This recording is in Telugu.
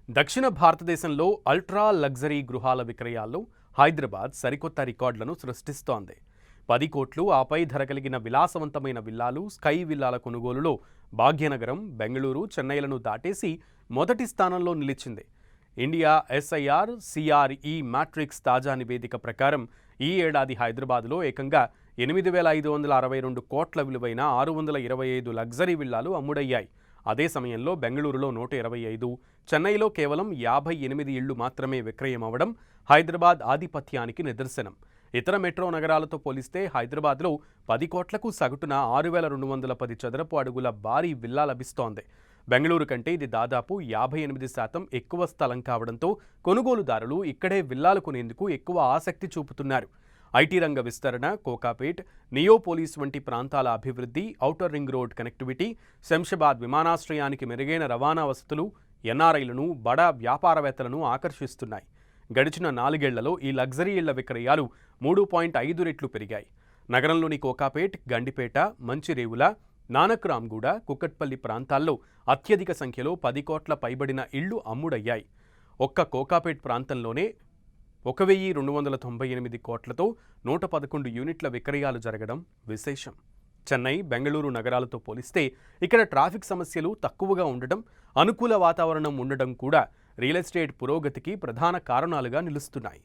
దక్షిణ భారతదేశంలో అల్ట్రా లగ్జరీ గృహాల విక్రయాల్లో హైదరాబాద్ సరికొత్త రికార్డులను సృష్టిస్తోంది. 10 కోట్లు ఆపై ధర కలిగిన విలాసవంతమైన విల్లాలు, స్కై విల్లాల కొనుగోలులో భాగ్యనగరం, బెంగళూరు, చెన్నైలను దాటేసి మొదటి స్థానంలో నిలిచింది. ఇండియా ఎస్ఐఆర్ సిఆర్ఈ మ్యాట్రిక్స్ తాజా నివేదిక ప్రకారం ఈ ఏడాది హైదరాబాద్లో ఏకంగా 8,562 కోట్ల విలువైన 625 లగ్జరీ విల్లాలు అమ్ముడయ్యాయి. అదే సమయంలో బెంగళూరులో 125, చెన్నైలో కేవలం 58 ఇళ్లు మాత్రమే విక్రయమవడం హైదరాబాద్ ఆధిపత్యానికి నిదర్శనం. ఇతర మెట్రో నగరాలతో పోలిస్తే హైదరాబాద్లో 10 కోట్లకు సగటున 6,210 చదరపు అడుగుల భారీ విల్లా లభిస్తోంది. బెంగళూరు కంటే ఇది దాదాపు 58% ఎక్కువ స్థలం కావడంతో కొనుగోలుదారులు ఇక్కడే విల్లాలు కొనేందుకు ఎక్కువ ఆసక్తి చూపుతున్నారు. ఐటీ రంగ విస్తరణ, కోకాపేట్, నియోపోలిస్ వంటి ప్రాంతాల అభివృద్ధి, outer ring road connectivity, Shamshabad విమానాశ్రయానికి మెరుగైన రవాణా వసతులు ఎన్ఆర్ఐలను, బడా వ్యాపారవేత్తలను ఆకర్షిస్తున్నాయి. గడిచిన 4 ఏళ్లలో ఈ లగ్జరీ ఇళ్ల విక్రయాలు 3.5 రెట్లు పెరిగాయి. నగరంలోని కోకాపేట్, గండిపేట, మంచిరేవుల, నానక్రామ్గూడ, కుక్కట్పల్లి ప్రాంతాల్లో అత్యధిక సంఖ్యలో 10 కోట్ల పైబడిన ఇళ్లు అమ్ముడయ్యాయి. ఒక్క కోకాపేట్ ప్రాంతంలోనే 1,298 కోట్లతో 111 యూనిట్ల విక్రయాలు జరగడం విశేషం. చెన్నై, బెంగళూరు నగరాలతో పోలిస్తే ఇక్కడ ట్రాఫిక్ సమస్యలు తక్కువగా ఉండటం, అనుకూల వాతావరణం ఉండడం కూడా రియల్ ఎస్టేట్ పురోగతికి ప్రధాన కారణాలుగా నిలుస్తున్నాయి.